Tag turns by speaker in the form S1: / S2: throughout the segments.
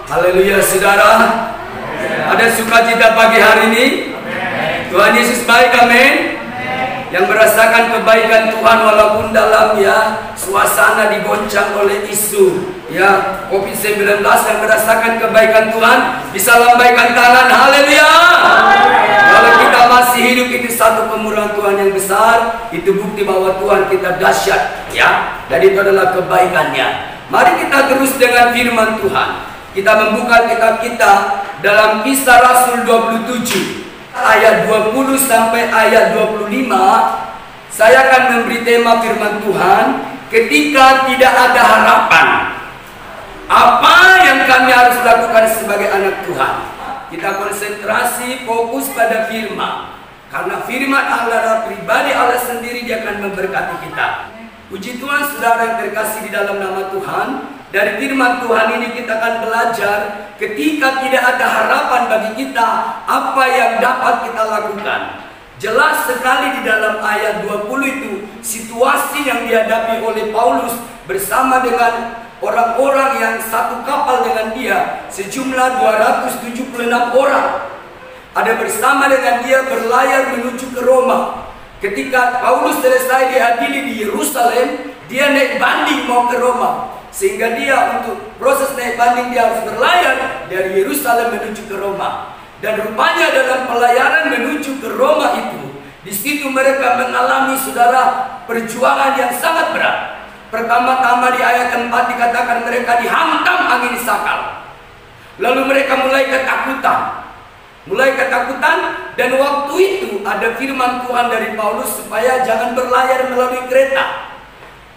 S1: Haleluya saudara. Ada sukacita pagi hari ini. Tuhan Yesus baik, amin. Yang merasakan kebaikan Tuhan walaupun dalam suasana digoncang oleh isu COVID-19, yang merasakan kebaikan Tuhan bisa lambaikan tangan. Haleluya. Kalau kita masih hidup, itu satu pemurahan Tuhan yang besar. Itu bukti bahwa Tuhan kita dahsyat, dan itu adalah kebaikannya. Mari kita terus dengan firman Tuhan. Kita membuka kitab kita dalam Kisah Rasul 27 ayat 20 sampai ayat 25. Saya akan memberi tema firman Tuhan, ketika tidak ada harapan. Apa yang kami harus lakukan sebagai anak Tuhan? Kita konsentrasi, fokus pada firman. Karena firman Allah pribadi Allah sendiri, dia akan memberkati kita. Puji Tuhan saudara yang terkasih di dalam nama Tuhan. Dari firman Tuhan ini kita akan belajar, ketika tidak ada harapan bagi kita, apa yang dapat kita lakukan. Jelas sekali di dalam ayat 20 itu, situasi yang dihadapi oleh Paulus bersama dengan orang-orang yang satu kapal dengan dia, sejumlah 276 orang. Ada bersama dengan dia berlayar menuju ke Roma. Ketika Paulus selesai diadili di Yerusalem, dia naik banding mau ke Roma. Sehingga dia untuk proses naik banding, dia harus berlayar dari Yerusalem menuju ke Roma. Dan rupanya dalam pelayaran menuju ke Roma itu, di situ mereka mengalami saudara perjuangan yang sangat berat. Pertama-tama di ayat 4 dikatakan mereka dihantam angin sakal. Lalu mereka mulai ketakutan. Dan waktu itu ada firman Tuhan dari Paulus supaya jangan berlayar melalui kereta.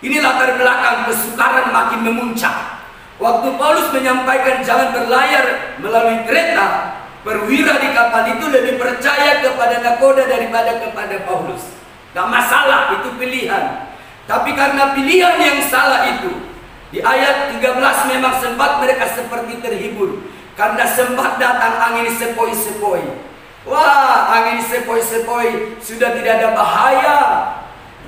S1: Ini latar belakang kesukaran makin memuncak. Waktu Paulus menyampaikan jangan berlayar melalui kereta, perwira di kapal itu lebih percaya kepada nakoda daripada kepada Paulus. Gak masalah, itu pilihan. Tapi karena pilihan yang salah itu, di ayat 13 memang sempat mereka seperti terhibur. Karena sempat datang angin sepoi-sepoi. Wah, angin sepoi-sepoi sudah tidak ada bahaya.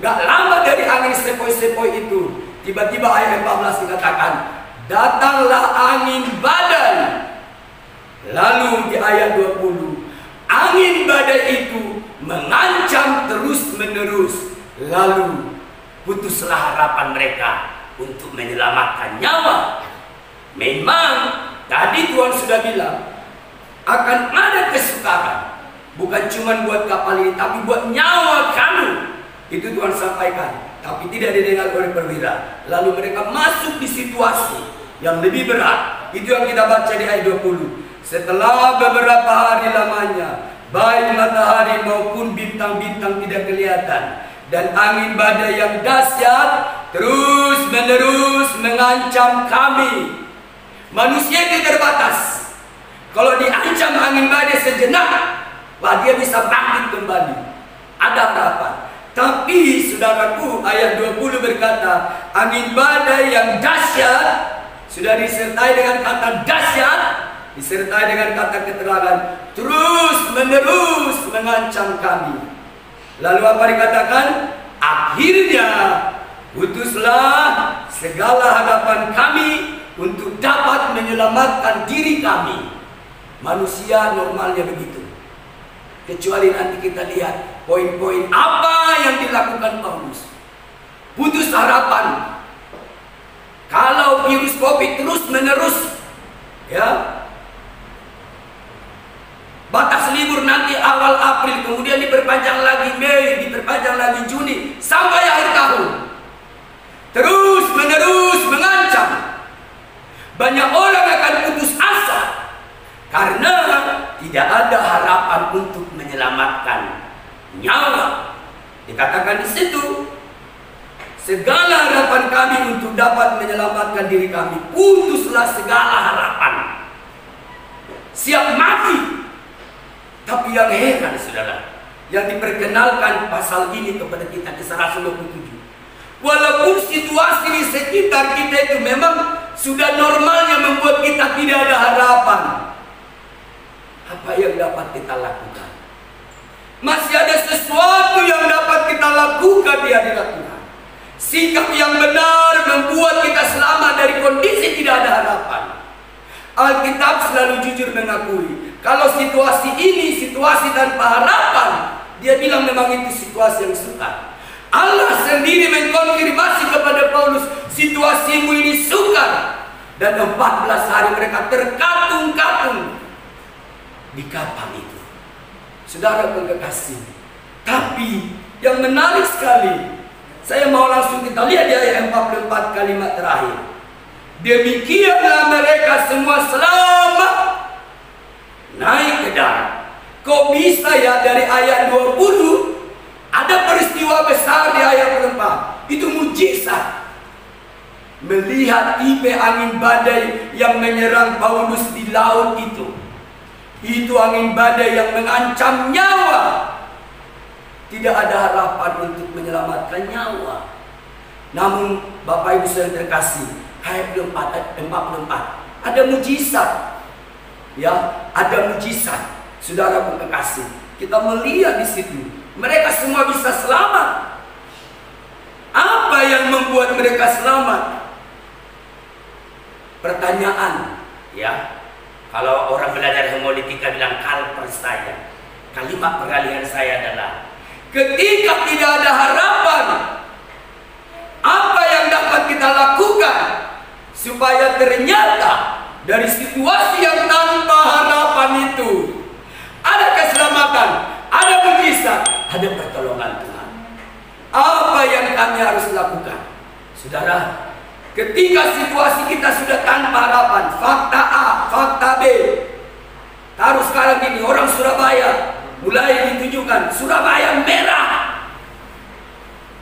S1: Gak lama dari angin sepoi-sepoi itu, tiba-tiba ayat 14 dikatakan, datanglah angin badai. Lalu di ayat 20, angin badai itu mengancam terus-menerus. Lalu putuslah harapan mereka untuk menyelamatkan nyawa. Memang tadi Tuhan sudah bilang akan ada kesukaran, bukan cuma buat kapal ini, tapi buat nyawa kamu. Itu Tuhan sampaikan, tapi tidak didengar oleh perwira. Lalu mereka masuk di situasi yang lebih berat. Itu yang kita baca di ayat 20. Setelah beberapa hari lamanya, baik matahari maupun bintang-bintang tidak kelihatan, dan angin badai yang dahsyat terus-menerus mengancam kami. Manusia itu terbatas. Kalau diancam angin badai sejenak, dia bisa bangkit kembali. Ada harapan. Tapi saudaraku, ayat 20 berkata, angin badai yang dahsyat, sudah disertai dengan kata dahsyat, disertai dengan kata keterangan, terus-menerus mengancam kami. Lalu apa dikatakan? Akhirnya putuslah segala harapan kami untuk dapat menyelamatkan diri kami. Manusia normalnya begitu. Kecuali nanti kita lihat poin-poin apa yang dilakukan Paulus. Putus harapan. Kalau virus COVID terus-menerus, batas libur nanti awal April, kemudian diperpanjang lagi Mei, diperpanjang lagi Juni, sampai akhir tahun. Terus-menerus mengancam. Banyak orang akan putus asa karena tidak ada harapan untuk menyelamatkan nyawa. Dikatakan di situ, segala harapan kami untuk dapat menyelamatkan diri kami, putuslah segala harapan. Siap mati. Tapi yang heran saudara, yang diperkenalkan pasal ini kepada kita, Kisah Rasul 27. Walaupun situasi di sekitar kita itu memang sudah normalnya membuat kita tidak ada harapan. Apa yang dapat kita lakukan? Masih ada sesuatu yang dapat kita lakukan di hadirat Tuhan. Sikap yang benar membuat kita selamat dari kondisi tidak ada harapan. Alkitab selalu jujur mengakui kalau situasi ini situasi tanpa harapan. Dia bilang memang itu situasi yang sukar. Allah sendiri mengkonfirmasi kepada Paulus, situasimu ini sukar. Dan 14 hari mereka terkatung-katung di kapal itu. Saudara kekasih, tapi yang menarik sekali, saya mau langsung kita lihat di ayat 44 kalimat terakhir. Demikianlah mereka semua selamat naik ke darat. Kok bisa ya dari ayat 20 ada peristiwa besar di ayat 4? Itu mujizat. Melihat tipe angin badai yang menyerang Paulus di laut itu. Itu angin badai yang mengancam nyawa. Tidak ada harapan untuk menyelamatkan nyawa. Namun Bapak Ibu yang terkasih, ayat 44 ada mujizat. Ya, ada mujizat. Saudara pun kekasih, kita melihat di situ mereka semua bisa selamat. Apa yang membuat mereka selamat? Pertanyaan, ya. Kalau orang belajar homiletika bilang kalper saya. Kalimat pengalihan saya adalah ketika tidak ada harapan, apa yang dapat kita lakukan supaya ternyata dari situasi yang tanpa harapan itu ada keselamatan, ada mujizat, ada pertolongan Tuhan. Apa yang kami harus lakukan? Saudara, ketika situasi kita sudah tanpa harapan, fakta A, fakta B. Taruh sekarang gini, orang Surabaya mulai ditunjukkan, Surabaya merah.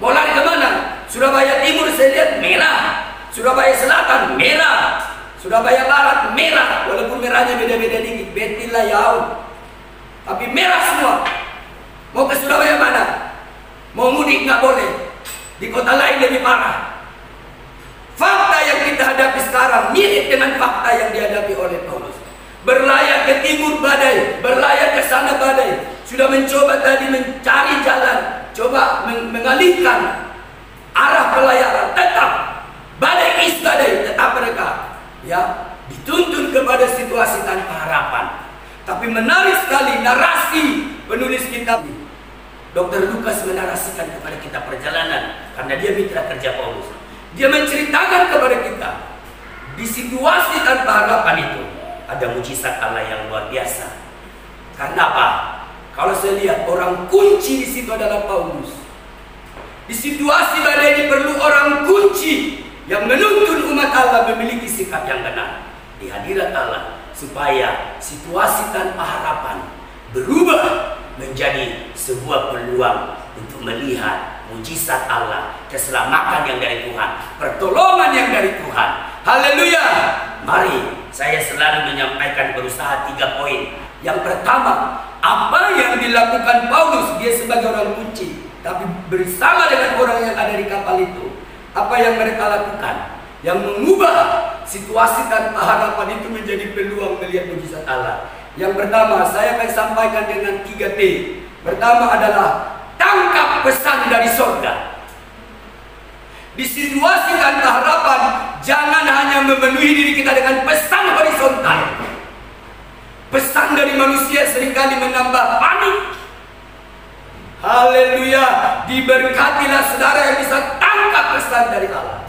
S1: Mau lari kemana? Surabaya Timur saya lihat merah, Surabaya Selatan merah, Surabaya Barat merah. Walaupun merahnya beda-beda dikit, betilah yaud. Tapi merah semua. Mau ke Surabaya mana? Mau mudik nggak boleh. Di kota lain lebih parah. Fakta yang kita hadapi sekarang mirip dengan fakta yang dihadapi oleh Paulus. Berlayar ke timur badai, berlayar ke sana badai. Sudah mencoba tadi mencari jalan, coba mengalihkan arah pelayaran. Tetap badai is badai, tetap mereka ya dituntun kepada situasi tanpa harapan. Tapi menarik sekali narasi penulis kitab. Dr. Lukas menarasikan kepada kita perjalanan karena dia mitra kerja Paulus. Dia menceritakan kepada kita di situasi tanpa harapan itu ada mujizat Allah yang luar biasa. Karena apa? Kalau saya lihat orang kunci di situ adalah Paulus. Di situasi badai ini perlu orang kunci yang menuntun umat Allah memiliki sikap yang benar di hadirat Allah, supaya situasi tanpa harapan berubah menjadi sebuah peluang untuk melihat mujizat Allah, keselamatan yang dari Tuhan, pertolongan yang dari Tuhan. Haleluya. Mari saya selalu menyampaikan berusaha 3 poin. Yang pertama, apa yang dilakukan Paulus, dia sebagai orang kunci, tapi bersama dengan orang yang ada di kapal itu, apa yang mereka lakukan yang mengubah situasi tanpa harapan itu menjadi peluang melihat mujizat Allah. Yang pertama, saya akan sampaikan dengan 3T. Pertama adalah tangkap pesan dari surga. Di situasi tanpa harapan, jangan hanya memenuhi diri kita dengan pesan horizontal. Pesan dari manusia seringkali menambah panik. Haleluya. Diberkatilah saudara yang bisa tangkap pesan dari Allah.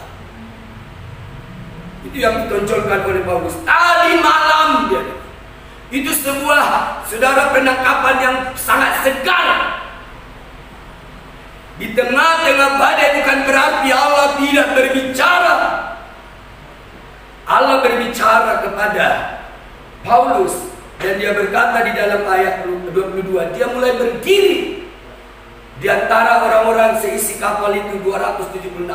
S1: Itu yang ditonjolkan oleh Paulus. Tadi malam dia. Itu sebuah saudara penangkapan yang sangat segar. Di tengah-tengah badai bukan berarti Allah tidak berbicara. Allah berbicara kepada Paulus dan dia berkata di dalam ayat 22, dia mulai berdiri di antara orang-orang seisi kapal itu 276.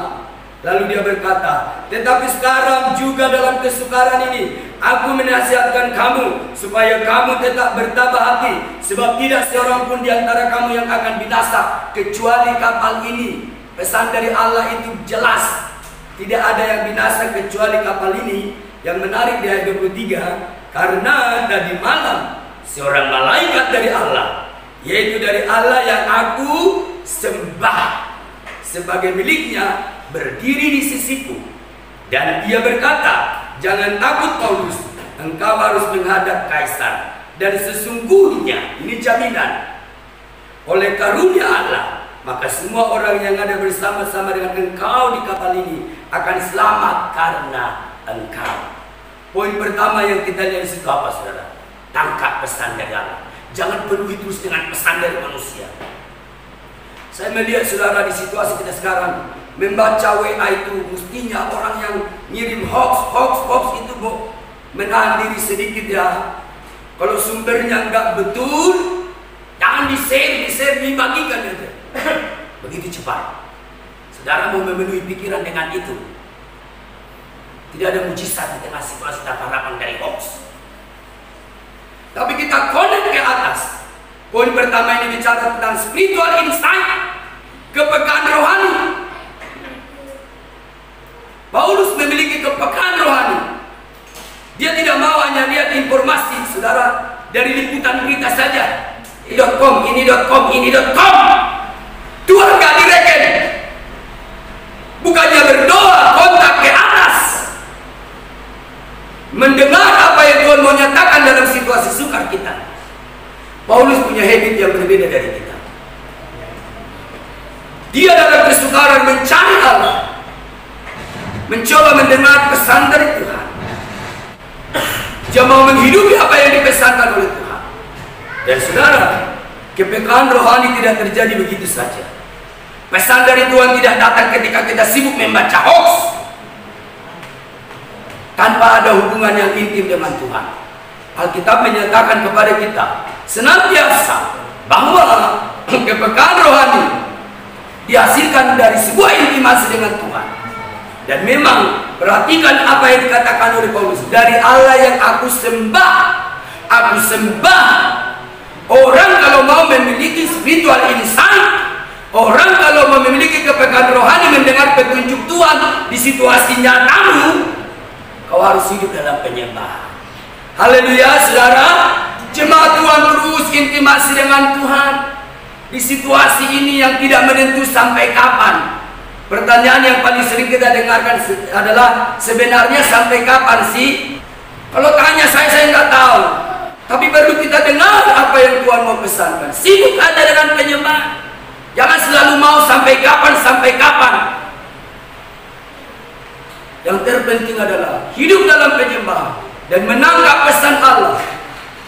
S1: Lalu dia berkata, tetapi sekarang juga dalam kesukaran ini aku menasihatkan kamu supaya kamu tetap bertabah hati, sebab tidak seorang pun di antara kamu yang akan binasa kecuali kapal ini. Pesan dari Allah itu jelas, tidak ada yang binasa kecuali kapal ini. Yang menarik di ayat 23, karena tadi malam seorang malaikat dari Allah, yaitu dari Allah yang aku sembah sebagai miliknya, berdiri di sisiku dan dia berkata, jangan takut Paulus, engkau harus menghadap kaisar. Dan sesungguhnya, ini jaminan, oleh karunia Allah, maka semua orang yang ada bersama-sama dengan engkau di kapal ini akan selamat karena engkau. Poin pertama yang kita lihat di situ apa, saudara? Tangkap pesan dari Allah. Jangan penuhi terus dengan pesan dari manusia. Saya melihat saudara di situasi kita sekarang, membaca WA itu mestinya orang yang ngirim hoax itu menahan diri sedikit ya. Kalau sumbernya nggak betul, jangan di-share, dibagikan aja. Begitu cepat. Saudara mau memenuhi pikiran dengan itu. Tidak ada mujizat di tengah situasi tanpa harapan dari hoax. Tapi kita connect ke atas. Poin pertama ini bicara tentang spiritual insight, kepekaan rohani. Paulus memiliki kepekaan rohani. Dia tidak mau hanya lihat informasi, saudara, dari liputan berita saja. Ini.com. Tuhan gak direken. Bukannya berdoa, kontak ke atas. Mendengar apa yang Tuhan mau nyatakan dalam situasi sukar kita. Paulus punya habit yang berbeda dari kita. Dia dalam kesukaran mencari Allah, mencoba mendengar pesan dari Tuhan. Dia mau menghidupi apa yang dipesankan oleh Tuhan. Dan saudara, kepekaan rohani tidak terjadi begitu saja. Pesan dari Tuhan tidak datang ketika kita sibuk membaca hoax, tanpa ada hubungan yang intim dengan Tuhan. Alkitab menyatakan kepada kita senantiasa bahwa kepekaan rohani dihasilkan dari sebuah intimasi dengan Tuhan. Dan memang perhatikan apa yang dikatakan oleh Paulus, dari Allah yang aku sembah. Orang kalau mau memiliki spiritual insight, orang kalau mau memiliki kepekaan rohani, mendengar petunjuk Tuhan di situasi nyatamu, kau harus hidup dalam penyembahan. Haleluya, saudara. Jemaat Tuhan terus intimasi dengan Tuhan di situasi ini yang tidak menentu sampai kapan. Pertanyaan yang paling sering kita dengarkan adalah, sebenarnya sampai kapan sih? Kalau tanya saya nggak tahu. Tapi perlu kita dengar apa yang Tuhan mau pesankan. Sibuk ada dengan penyembahan. Jangan selalu mau sampai kapan. Yang terpenting adalah hidup dalam penyembahan dan menangkap pesan Allah.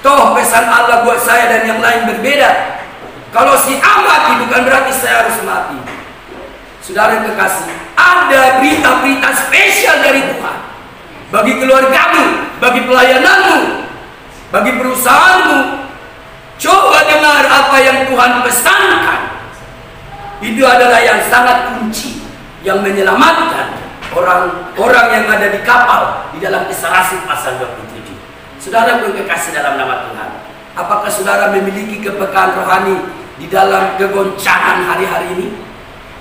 S1: Toh pesan Allah buat saya dan yang lain berbeda. Kalau si A mati bukan berarti saya harus mati. Saudara kekasih, ada berita-berita spesial dari Tuhan bagi keluargamu, bagi pelayananmu, bagi perusahaanmu. Coba dengar apa yang Tuhan pesankan. Itu adalah yang sangat kunci yang menyelamatkan orang-orang yang ada di kapal di dalam Kisah Rasul pasal 27. Saudara pun kekasih dalam nama Tuhan, apakah saudara memiliki kepekaan rohani di dalam kegoncangan hari-hari ini?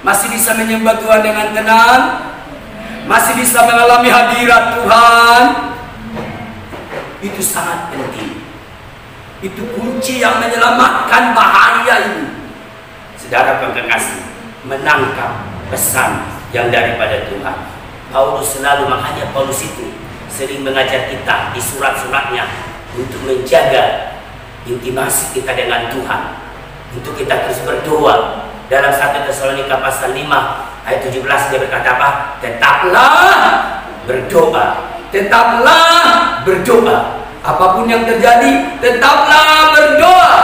S1: Masih bisa menyembah Tuhan dengan tenang? Masih bisa mengalami hadirat Tuhan? Itu sangat penting. Itu kunci yang menyelamatkan bahaya ini. Saudara kekasih, menangkap pesan yang daripada Tuhan. Paulus selalu, makanya Paulus itu sering mengajar kita di surat-suratnya untuk menjaga intimasi kita dengan Tuhan, untuk kita terus berdoa. Dalam 1 Tesalonika pasal 5 ayat 17 dia berkata apa? Tetaplah berdoa. Apapun yang terjadi, tetaplah berdoa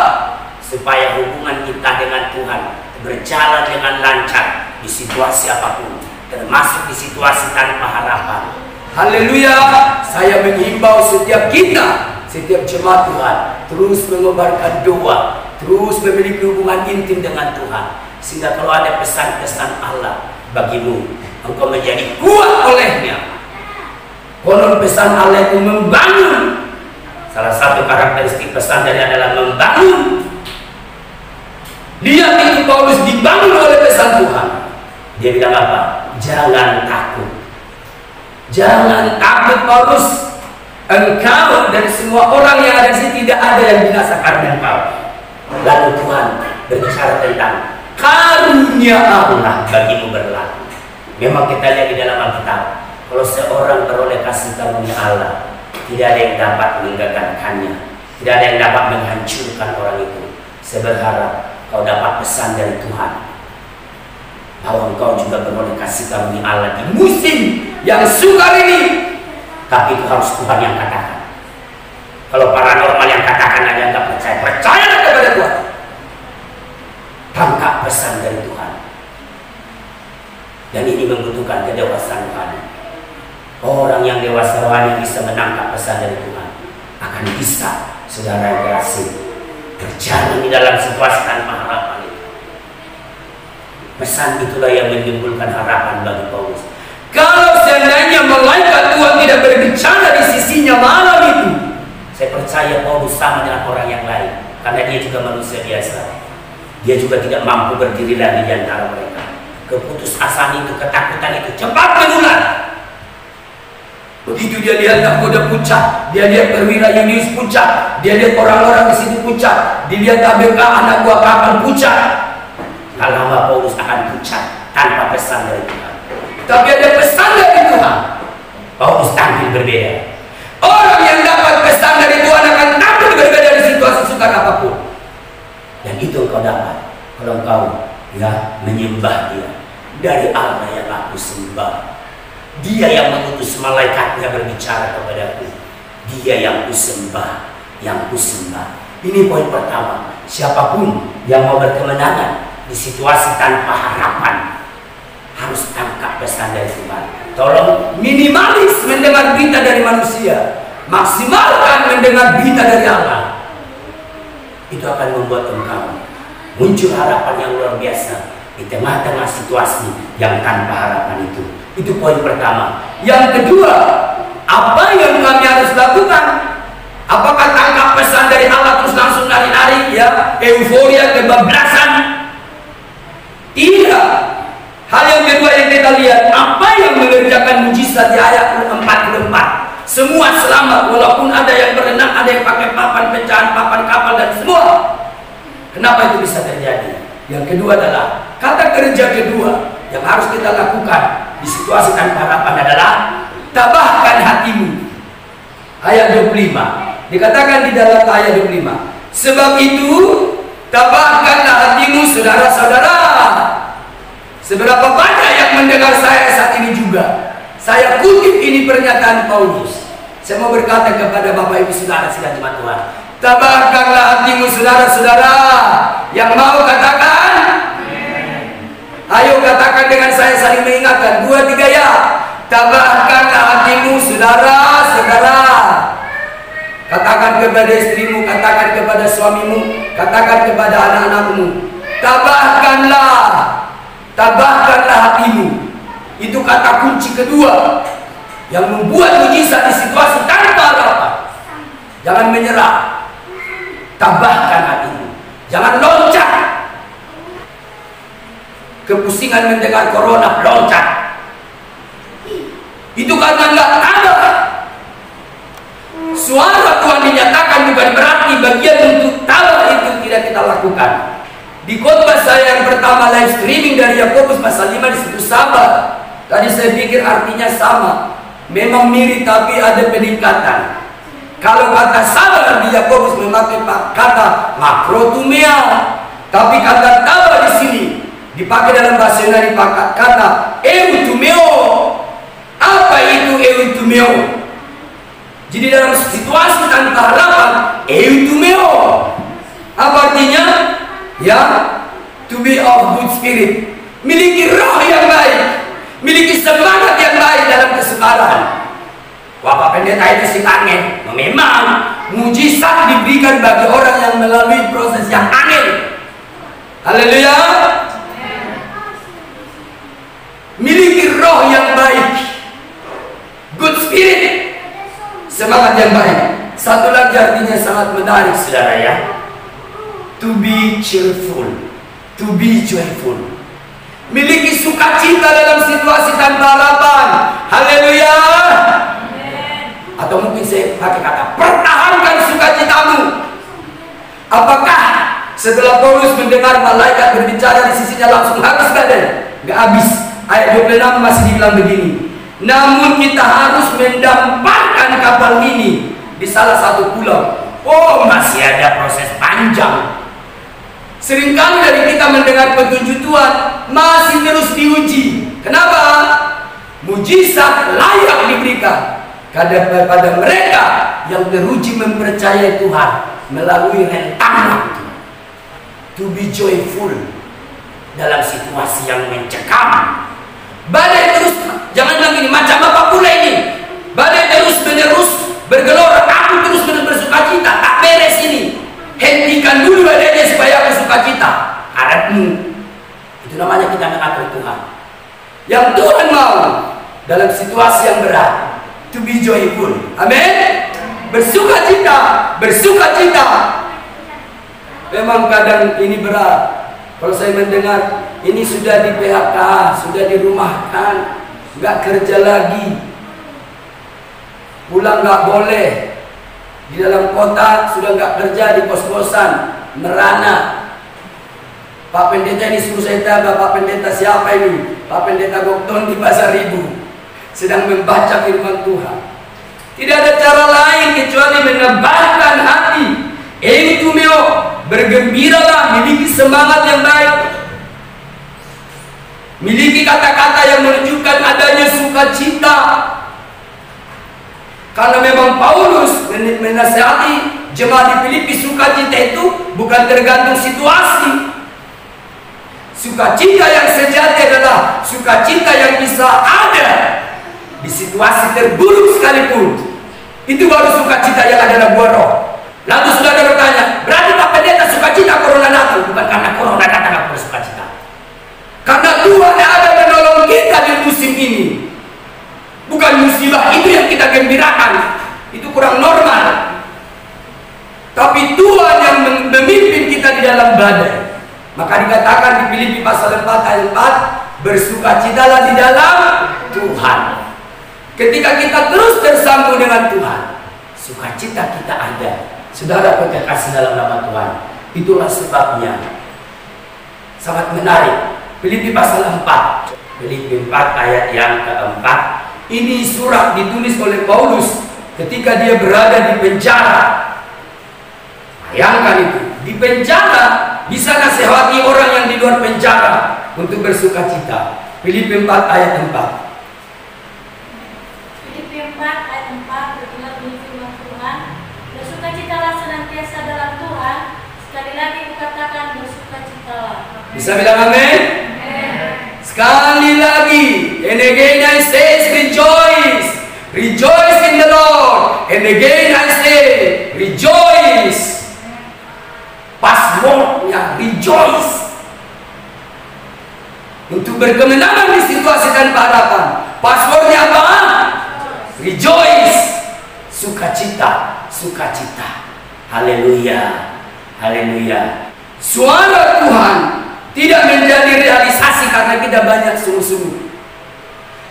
S1: supaya hubungan kita dengan Tuhan berjalan dengan lancar di situasi apapun, termasuk di situasi tanpa harapan. Haleluya. Saya menghimbau setiap jemaat Tuhan terus mengobarkan doa, terus memiliki hubungan intim dengan Tuhan, sehingga kalau ada pesan-pesan Allah bagimu, engkau menjadi kuat olehnya. Konon pesan Allah itu membangun. Salah satu karakteristik pesan dari adalah membangun. Lihat itu Paulus dibangun oleh pesan Tuhan. Dia bilang apa? Jangan takut. Jangan takut Paulus. Engkau dan semua orang yang ada di sini tidak ada yang binasa karena engkau. Lalu Tuhan berbicara tentang karunia Allah bagimu berlaku. Memang kita lihat di dalam Alkitab, kalau seorang beroleh kasih karunia Allah,
S2: tidak ada yang dapat menggagalkannya, tidak ada yang dapat menghancurkan orang itu. Saya berharap kau dapat pesan dari Tuhan bahwa engkau juga beroleh kasih karunia Allah di musim yang sukar ini. Tapi itu harus Tuhan yang katakan. Kalau paranormal yang katakan aja nggak percaya, percayalah kepada Tuhan. Tangkap pesan dari Tuhan. Dan ini membutuhkan kedewasaan rohani. Orang yang dewasa rohani bisa menangkap pesan dari Tuhan, akan bisa, saudara yang kasih, berjalan di dalam situasi tanpa harapan itu. Pesan itulah yang menimbulkan harapan bagi Paulus. Kalau seandainya malaikat Tuhan tidak berbicara di sisinya malam itu, saya percaya Paulus sama dengan orang yang lain, karena dia juga manusia biasa. Dia juga tidak mampu berdiri lagi di antara mereka. Keputusasaan itu, ketakutan itu cepat menular. Begitu dia lihat nahkoda puncak, dia lihat perwira Yunius puncak, dia lihat orang-orang di situ puncak, dilihat ABK anak buah kapal puncak. Lama Paulus akan puncak tanpa pesan dari Tuhan. Tapi ada pesan dari Tuhan, Paulus tampil berbeda. Orang yang dapat pesan dari Tuhan akan tampil berbeda di situasi sukar apapun. Dan itu engkau dapat kalau engkau menyembah Dia. Dari Allah yang aku sembah, Dia yang mengutus malaikatnya berbicara kepadaku. Dia yang kusembah, yang kusembah. Ini poin pertama. Siapapun yang mau berkemenangan di situasi tanpa harapan harus tangkap pesan dari Tuhan. Tolong minimalis mendengar berita dari manusia, maksimalkan mendengar berita dari Allah. Itu akan membuat engkau muncul harapan yang luar biasa di tengah-tengah situasi yang tanpa harapan itu. Itu poin pertama. Yang kedua, apa yang kami harus lakukan? Apakah tangkap pesan dari Allah terus langsung lari-lari euforia kebablasan? Tidak. Hal yang kedua yang kita lihat, apa yang mengerjakan mujizat di ayat 44. Semua selamat, walaupun ada yang berenang, ada yang pakai papan pecahan, papan kapal dan semua. Kenapa itu bisa terjadi? Yang kedua adalah kata kerja kedua yang harus kita lakukan di situasi tanpa harapan adalah tabahkan hatimu. Ayat 25 dikatakan di dalam ayat 25, sebab itu tabahkanlah hatimu saudara-saudara. Seberapa banyak yang mendengar saya saat ini juga, saya kutip ini pernyataan Paulus. Saya mau berkata kepada Bapak Ibu Saudara sidang jemaat Tuhan, tabahkanlah hatimu saudara-saudara. Yang mau katakan? Ayo katakan dengan saya saling mengingatkan. 2, 3 ya. Tabahkanlah hatimu saudara-saudara. Katakan kepada istrimu, katakan kepada suamimu, katakan kepada anak-anakmu. Tabahkanlah hatimu. Itu kata kunci kedua yang membuat mujizat di situasi tanpa harapan. Jangan menyerah. Tabahkan hatimu. Jangan loncat. Kepusingan mendengar corona, loncat. Itu karena nggak tabah. Suara Tuhan dinyatakan bukan berarti bagian untuk tabah itu tidak kita lakukan. Di khotbah saya yang pertama live streaming dari Yakobus pasal 5 disebut sabar. Tadi saya pikir artinya sama. Memang mirip tapi ada peningkatan. Kalau kata sabar di Yakobus memakai kata makrotumia, tapi kata tabah di sini dipakai dalam bahasa Yunani pakai kata eutumeo. Apa itu eutumeo? Jadi dalam situasi tanpa harapan, eutumeo apa artinya? Ya, to be of good spirit, miliki roh yang baik, miliki semangat yang baik dalam kesukaran. Bapak pendeta itu sih aneh. Memang mujizat diberikan bagi orang yang melalui proses yang aneh. Haleluya. Miliki roh yang baik, good spirit, semangat yang baik. Satu lagi artinya sangat menarik saudara ya. To be cheerful, to be joyful. Miliki sukacita dalam situasi tanpa harapan. Haleluya. Atau mungkin saya pakai kata pertahankan sukacitamu. Apakah setelah Paulus mendengar malaikat berbicara di sisinya langsung habis badan? Gak habis. Ayat 26 masih dibilang begini, namun kita harus mendamparkan
S1: mengarahkan kapal ini di salah satu pulau. Oh, masih ada proses panjang. Seringkali dari kita mendengar petunjuk Tuhan masih terus diuji. Kenapa? Mujizat layak diberikan kepada mereka yang teruji mempercayai Tuhan melalui rentangan. To be joyful dalam situasi yang mencekam. Badai terus, jangan bilang ini macam apa pula ini. Badai terus menerus bergelora, aku terus menerus bersukacita. Tak beres ini. Hentikan dulu badainya supaya aku sukacita. Harapmu. Itu namanya kita mengatur Tuhan. Yang Tuhan mau dalam situasi yang berat, to be joyful. Amin. Bersukacita, bersukacita. Memang kadang ini berat. Kalau saya mendengar ini sudah di PHK, sudah dirumahkan, nggak kerja lagi, pulang nggak boleh, di dalam kota sudah nggak kerja, di kos-kosan, merana. Pak Pendeta ini suruh saya tanya, Pak Pendeta siapa ini? Pak Pendeta Gokton di Pasar Ibu, sedang membaca firman Tuhan. Tidak ada cara lain kecuali menebarkan hati. Eutumeo, bergembiralah, miliki semangat yang baik, miliki kata-kata yang menunjukkan adanya sukacita. Karena memang Paulus menasihati jemaat di Filipi, sukacita itu bukan tergantung situasi. Sukacita yang sejati adalah sukacita yang bisa ada di situasi terburuk sekalipun. Itu baru sukacita yang adalah buah roh. Lalu saudara bertanya, berarti Pak Pendeta sukacita corona datang? Bukan karena corona datang aku bersukacita. Karena Tuhan ada menolong kita di musim ini. Bukan musibah itu yang kita gembirakan. Itu kurang normal. Tapi Tuhan yang memimpin kita di dalam badai. Maka dikatakan di Filipi pasal 4 ayat 4, bersukacitalah di dalam Tuhan. Ketika kita terus tersambung dengan Tuhan, sukacita kita ada. Saudara kekasih dalam nama Tuhan, itulah sebabnya sangat menarik. Filipi pasal 4, Filipi 4 ayat yang keempat. Ini surat ditulis oleh Paulus ketika dia berada di penjara. Bayangkan itu, di penjara bisa nasihati orang yang di luar penjara untuk bersukacita. Filipi 4 ayat 4.
S3: Filipi 4 ayat 4 berkata bunyi firman Tuhan, bersukacitalah senantiasa dalam Tuhan. Sekali lagi kukatakan bersukacitalah.
S1: Bisa bilang amin? Sekali lagi, and again I say rejoice, rejoice in the Lord. And again I say rejoice. Passwordnya rejoice. Untuk berkemenangan di situasi tanpa harapan, passwordnya apa? Rejoice. Sukacita, sukacita. Haleluya, haleluya. Suara Tuhan tidak menjadi realisasi karena kita banyak sungguh-sungguh.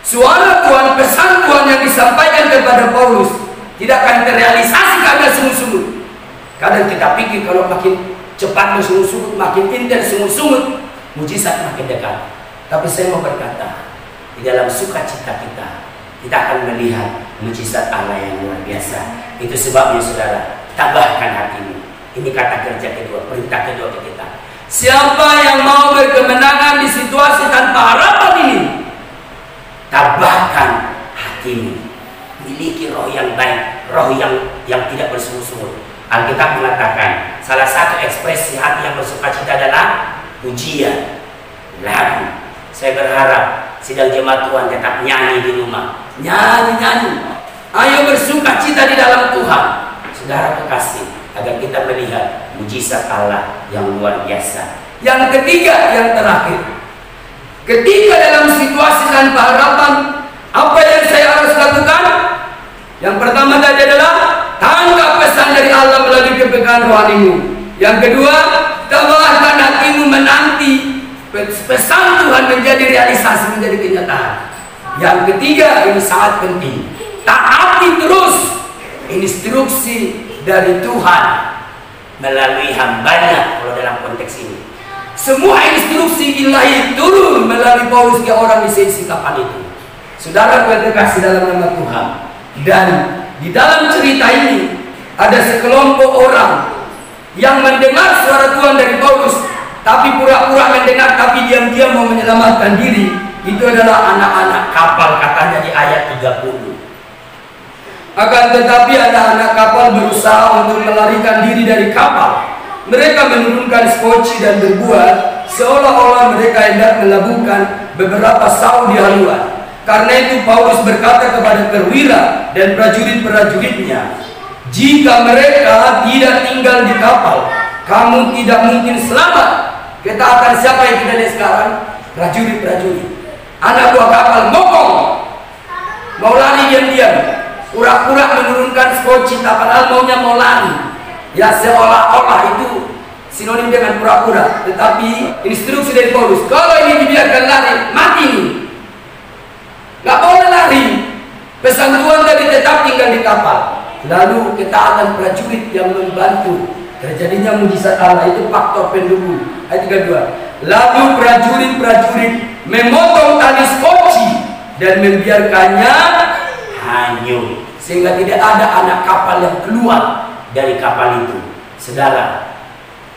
S1: Suara Tuhan, pesan Tuhan yang disampaikan kepada Paulus tidak akan terrealisasi karena sungguh-sungguh. Kadang kita pikir kalau makin cepat bersungguh-sungguh, makin intens sungguh-sungguh, mujizat makin dekat. Tapi saya mau berkata, di dalam sukacita kita, kita akan melihat mujizat Allah yang luar biasa. Itu sebabnya saudara, tabahkan hatimu. Ini kata kerja kedua, perintah kedua ke kita. Siapa yang mau berkemenangan di situasi tanpa harapan ini, tabahkan hatimu. Miliki roh yang baik, roh yang tidak bersungguh-sungguh. Alkitab mengatakan salah satu ekspresi hati yang bersukacita adalah pujian, lagu. Saya berharap sidang jemaat Tuhan tetap nyanyi di rumah, nyanyi. Ayo bersukacita di dalam Tuhan, saudara kekasih, agar kita melihat mujizat Allah yang luar biasa. Yang ketiga, yang terakhir, ketika dalam situasi tanpa harapan, apa yang saya harus lakukan? Yang pertama tadi adalah tangkap pesan dari Allah melalui kepekaan rohanimu. Yang kedua, tabahkan hatimu menanti pesan Tuhan menjadi realisasi, menjadi kenyataan. Yang ketiga, ini sangat penting, taati terus instruksi dari Tuhan melalui hambanya. Kalau dalam konteks ini, semua instruksi ilahi turun melalui Paulus ke orang di sisi kapan itu. Saudara kekasih dalam nama Tuhan, dan di dalam cerita ini ada sekelompok orang yang mendengar suara Tuhan dari Paulus, tapi pura-pura mendengar, tapi diam-diam mau menyelamatkan diri. Itu adalah anak-anak kapal, katanya di ayat 30. Akan tetapi ada anak kapal berusaha untuk melarikan diri dari kapal. Mereka menurunkan skoci dan berbuat seolah-olah mereka hendak melabuhkan beberapa saul di haluan. Karena itu Paulus berkata kepada perwira dan prajurit-prajuritnya, jika mereka tidak tinggal di kapal, kamu tidak mungkin selamat. Katakan siapa yang kita lihat sekarang? Prajurit-prajurit. Anak buah kapal ngomong, mau lari diam-diam, pura-pura menurunkan skoci, padahal maunya mau lari. Ya seolah-olah itu sinonim dengan pura-pura. Tetapi instruksi dari Paulus, kalau ini dibiarkan lari, mati nih. Gak boleh lari. Pesan Tuhan tadi tetap tinggal di kapal. Lalu ketaatan prajurit yang membantu terjadinya mujizat Allah, itu faktor pendukung. Ayat 32. Lalu prajurit-prajurit memotong tali skoci dan membiarkannya hanyut, sehingga tidak ada anak kapal yang keluar dari kapal itu. Saudara,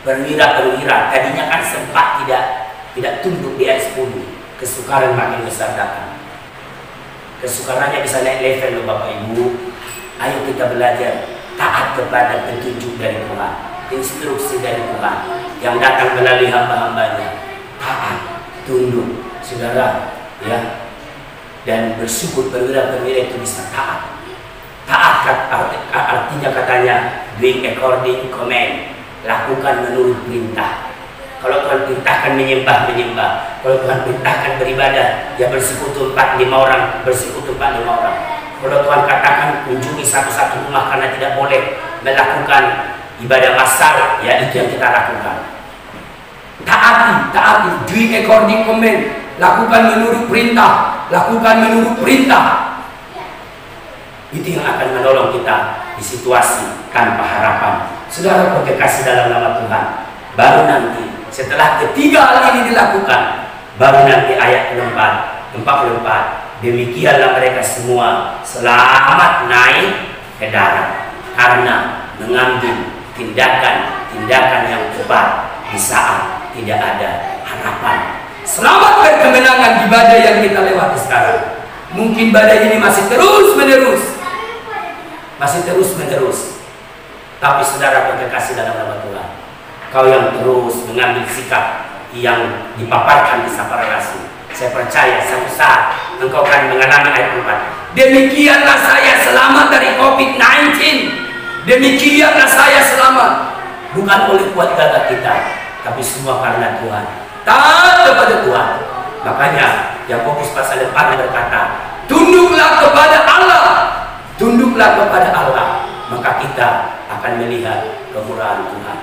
S1: perwira-perwira tadinya kan sempat tidak tunduk di ayat 10. Kesukaran makin besar datang. Kesukarannya bisa naik level loh Bapak Ibu. Ayo kita belajar taat kepada petunjuk dari Tuhan, instruksi dari Tuhan yang datang melalui hamba-hambanya. Taat, tunduk, saudara, ya. Dan bersyukur perwira-perwira itu bisa taat. Taat artinya katanya doing according command, lakukan menurut perintah. Kalau Tuhan perintahkan menyembah, menyembah. Kalau Tuhan perintahkan beribadah, ya bersekutu 4-5 orang, bersekutu 4-5 orang. Kalau Tuhan katakan kunjungi satu-satu rumah karena tidak boleh melakukan ibadah massal, ya itu yang kita lakukan. Taati, doing according command, lakukan menurut perintah, lakukan menurut perintah. Itu yang akan menolong kita di situasi tanpa harapan. Saudara berkekasih dalam nama Tuhan, baru nanti setelah ketiga hal ini dilakukan, baru nanti ayat 44, demikianlah mereka semua selamat naik ke darat karena mengambil tindakan-tindakan yang tepat di saat tidak ada harapan. Selamat berkemenangan di badai yang kita lewati sekarang. Mungkin badai ini masih terus menerus, tapi saudara berkekasih dalam nama Tuhan, kau yang terus mengambil sikap yang dipaparkan di Sapara Kasih, saya percaya satu saat engkau akan mengalami ayat 4. Demikianlah saya selamat dari COVID-19. Demikianlah saya selamat, bukan oleh kuat gagah kita, tapi semua karena Tuhan. Taat kepada Tuhan. Makanya Yakobus pasal 4 berkata, tunduklah kepada Allah, tunduklah kepada Allah, maka kita akan melihat kemurahan Tuhan.